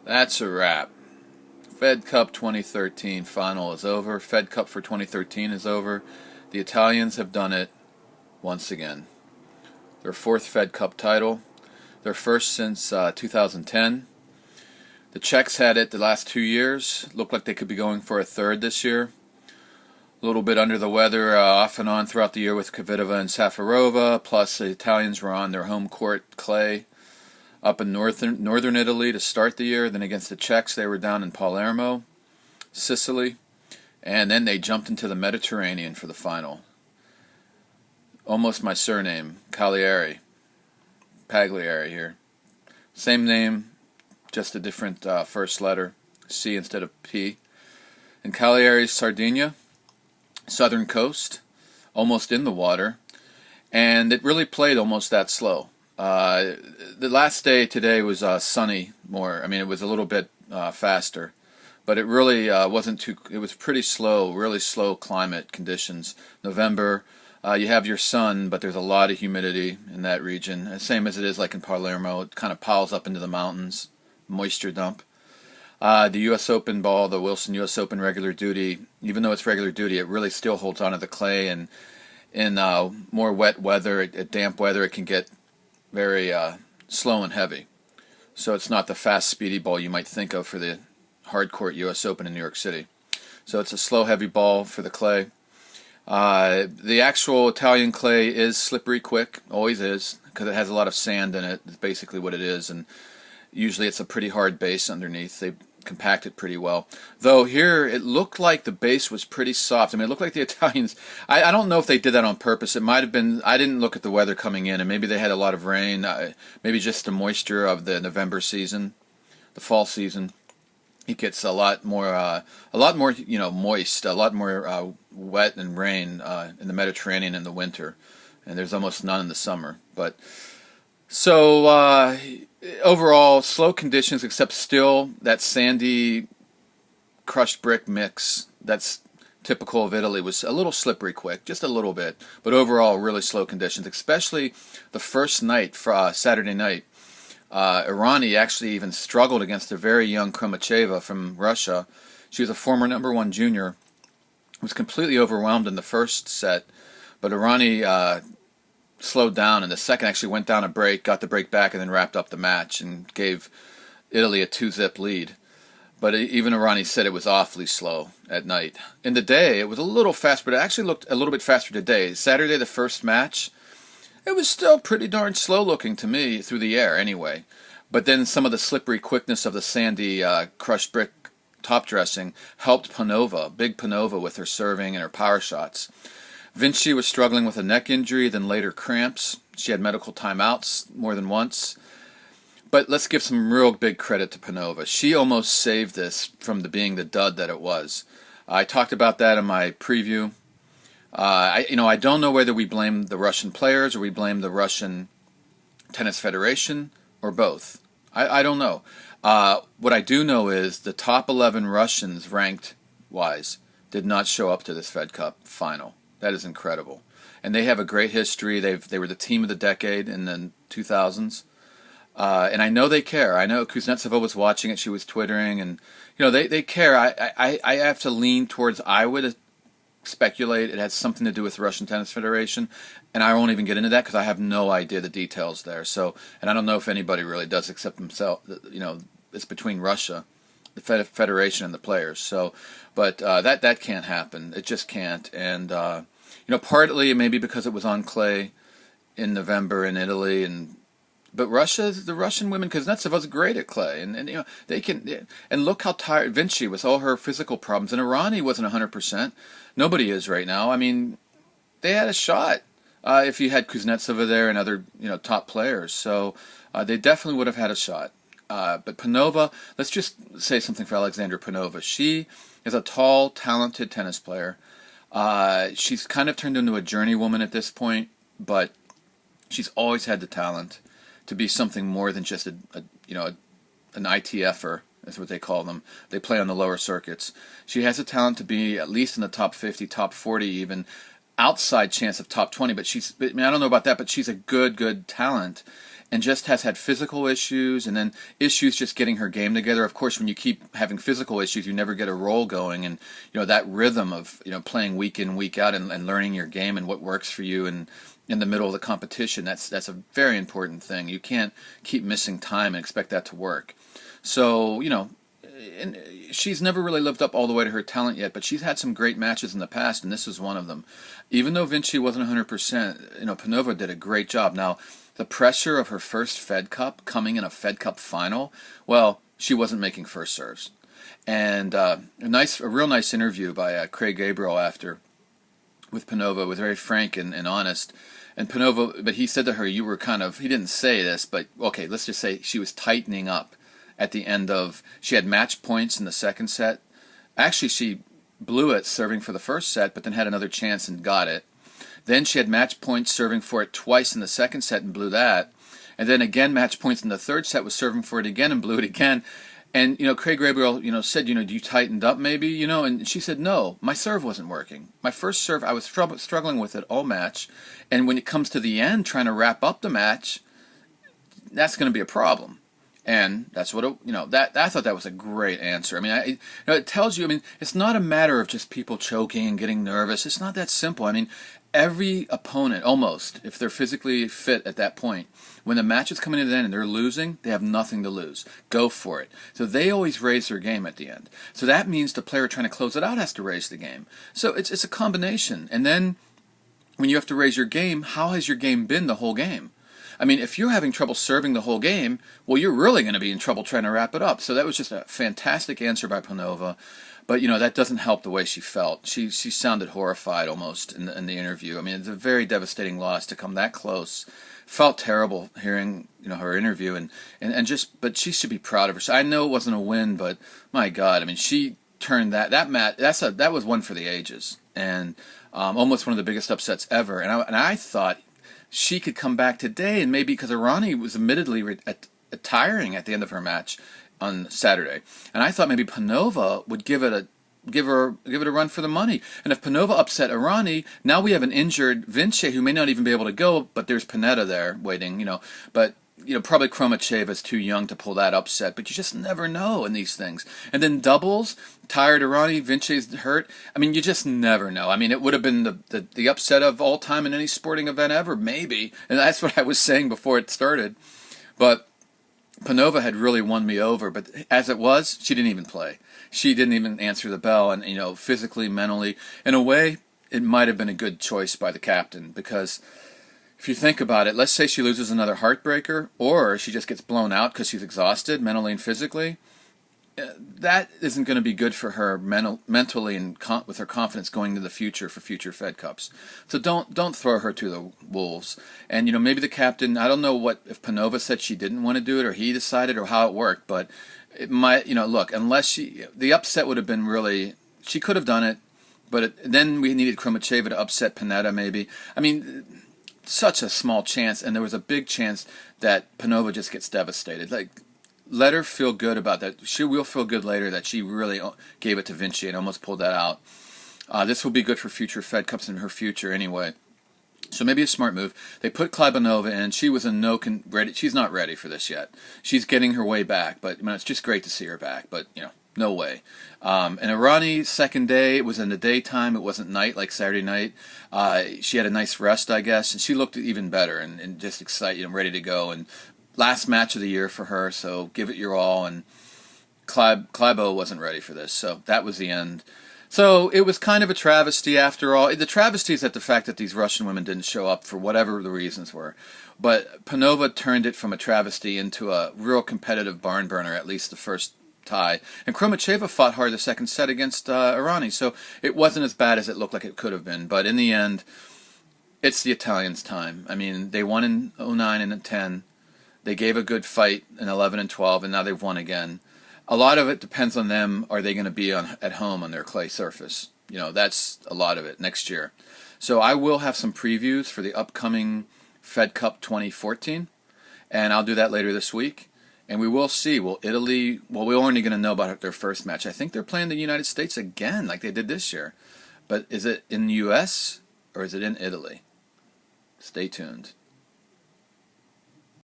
That's a wrap. Fed Cup 2013 final is over. Fed Cup for 2013 is over. The Italians have done it once again. Their fourth Fed Cup title, their first since 2010. The Czechs had it the last 2 years. Looked like they could be going for a third this year. A little bit under the weather off and on throughout the year with Kvitova and Safarova. Plus, the Italians were on their home court clay up in northern Italy to start the year. Then against the Czechs, they were down in Palermo, Sicily. And then they jumped into the Mediterranean for the final. Almost my surname, Pagliari here. Same name, just a different first letter, C instead of P. In Cagliari, Sardinia, southern coast, almost in the water. And it really played almost that slow. The last day today was sunny more. I mean, it was a little bit faster. But it really wasn't too, it was pretty slow, really slow climate conditions. November, you have your sun, but there's a lot of humidity in that region. Same as it is like in Palermo. It kind of piles up into the mountains, moisture dump. The U.S. Open ball, the Wilson U.S. Open regular duty, even though it's regular duty, it really still holds onto the clay. And in more wet weather, damp weather, it can get very slow and heavy. So it's not the fast, speedy ball you might think of for the hardcourt U.S. Open in New York City. So it's a slow, heavy ball for the clay. The actual Italian clay is slippery quick, always is, because it has a lot of sand in it. It's basically what it is, and usually it's a pretty hard base underneath. They compact it pretty well. Though here it looked like the base was pretty soft. I mean, it looked like the Italians, I don't know if they did that on purpose. It might have been, I didn't look at the weather coming in, and maybe they had a lot of rain, maybe just the moisture of the November season, the fall season. It gets a lot more, moist, a lot more wet and rain in the Mediterranean in the winter, and there's almost none in the summer. But so overall, slow conditions, except still that sandy, crushed brick mix that's typical of Italy was a little slippery quick, just a little bit. But overall, really slow conditions, especially the first night, Saturday night. Errani actually even struggled against a very young Kromacheva from Russia. She was a former #1 junior, was completely overwhelmed in the first set, but Errani slowed down, and the second actually went down a break, got the break back, and then wrapped up the match and gave Italy a 2-zip lead. But even Errani said it was awfully slow at night. In the day, it was a little fast, but it actually looked a little bit faster today. Saturday, the first match, it was still pretty darn slow looking to me through the air anyway. But then some of the slippery quickness of the sandy crushed brick top dressing helped Panova, big Panova, with her serving and her power shots. Vinci was struggling with a neck injury, then later cramps. She had medical timeouts more than once. But let's give some real big credit to Panova. She almost saved this from being the dud that it was. I talked about that in my preview. I don't know whether we blame the Russian players or we blame the Russian Tennis Federation or both. I don't know. What I do know is the top 11 Russians ranked wise did not show up to this Fed Cup final. That is incredible. And they have a great history. They were the team of the decade in the 2000s. And I know they care. I know Kuznetsova was watching it. She was twittering. And, they care. I have to lean towards, I would speculate it has something to do with the Russian Tennis Federation, and I won't even get into that because I have no idea the details there. So, and I don't know if anybody really does except himself. It's between Russia, the federation, and the players. So, but that can't happen. It just can't. And partly maybe because it was on clay in November in Italy, but the Russian women, Kuznetsova's great at clay, and they can. And look how tired Vinci with all her physical problems, and Errani wasn't 100%. Nobody is right now. I mean, they had a shot if you had Kuznetsova there and other top players. So they definitely would have had a shot. But Panova, let's just say something for Alexandra Panova. She is a tall, talented tennis player. She's kind of turned into a journeywoman at this point, but she's always had the talent to be something more than just an ITFer. That's what they call them. They play on the lower circuits. She has a talent to be at least in the top 50, top 40 even, outside chance of top 20. But I don't know about that, but she's a good talent. and just has had physical issues, and then issues just getting her game together. Of course, when you keep having physical issues, you never get a roll going, and that rhythm of playing week in, week out, and learning your game and what works for you, and in the middle of the competition, that's a very important thing. You can't keep missing time and expect that to work. So and she's never really lived up all the way to her talent yet, but she's had some great matches in the past, and this is one of them. Even though Vinci wasn't 100%, Panova did a great job. Now, the pressure of her first Fed Cup, coming in a Fed Cup final, well, she wasn't making first serves. And a real nice interview by Craig Gabriel after with Panova was very frank and honest. And Panova, but he said to her, you were he didn't say this, but okay, let's just say she was tightening up at the end of, she had match points in the second set. Actually, she blew it serving for the first set, but then had another chance and got it. Then she had match points serving for it twice in the second set and blew that. And then again match points in the third set, was serving for it again and blew it again. And, Craig Gabriel, said, do you tightened up maybe, and she said, no, my serve wasn't working. My first serve, I was struggling with it all match. And when it comes to the end, trying to wrap up the match, that's going to be a problem. And that's what I thought that was a great answer. I mean, it tells you. I mean, it's not a matter of just people choking and getting nervous. It's not that simple. I mean, every opponent, almost, if they're physically fit at that point, when the match is coming to the end and they're losing, they have nothing to lose. Go for it. So they always raise their game at the end. So that means the player trying to close it out has to raise the game. So it's a combination. And then when you have to raise your game, how has your game been the whole game? I mean, if you're having trouble serving the whole game, well, you're really going to be in trouble trying to wrap it up. So that was just a fantastic answer by Panova. But, that doesn't help the way she felt. She sounded horrified almost in the interview. I mean, it's a very devastating loss to come that close. Felt terrible hearing, her interview. But she should be proud of her. I know it wasn't a win, but my God, I mean, she turned that match. That was one for the ages. And almost one of the biggest upsets ever. And I thought she could come back today, and maybe because Errani was admittedly retiring at the end of her match on Saturday, and I thought maybe Panova would give her a run for the money. And if Panova upset Errani, now we have an injured Vinci who may not even be able to go, but there's Panetta there waiting, But probably Kromacheva's too young to pull that upset, but you just never know in these things. And then doubles, tired Errani, Vinci's hurt. I mean, you just never know. I mean, it would have been the upset of all time in any sporting event ever, maybe. And that's what I was saying before it started. But Panova had really won me over, but as it was, she didn't even play. She didn't even answer the bell, and, physically, mentally, in a way, it might have been a good choice by the captain, because if you think about it, let's say she loses another heartbreaker, or she just gets blown out because she's exhausted mentally and physically. That isn't going to be good for her mentally and with her confidence going to the future for future Fed Cups. So don't throw her to the wolves. And maybe the captain, I don't know if Panova said she didn't want to do it or he decided or how it worked, but it might, look, unless the upset would have been really, she could have done it, but then we needed Kromacheva to upset Panetta maybe. I mean, such a small chance, and there was a big chance that Panova just gets devastated. Let her feel good about that. She will feel good later that she really gave it to Vinci and almost pulled that out. This will be good for future Fed Cups in her future anyway. So maybe a smart move. They put Klybunova in. She was ready. She's not ready for this yet. She's getting her way back, but it's just great to see her back. But no way. And Errani, second day, it was in the daytime. It wasn't night like Saturday night. She had a nice rest, I guess, and she looked even better and just excited and ready to go. And last match of the year for her, so give it your all. And Klybo wasn't ready for this, so that was the end. So it was kind of a travesty after all. The travesty is at the fact that these Russian women didn't show up for whatever the reasons were. But Panova turned it from a travesty into a real competitive barn burner, at least the first tie. And Kromacheva fought hard the second set against Errani, so it wasn't as bad as it looked like it could have been. But in the end, it's the Italians' time. I mean, they won in 09 and 10. They gave a good fight in 11 and 12, and now they've won again. A lot of it depends on them. Are they going to be at home on their clay surface? That's a lot of it next year. So I will have some previews for the upcoming Fed Cup 2014, and I'll do that later this week. And we will see. Will Italy? Well, we're only going to know about their first match. I think they're playing the United States again, like they did this year. But is it in the U.S. or is it in Italy? Stay tuned.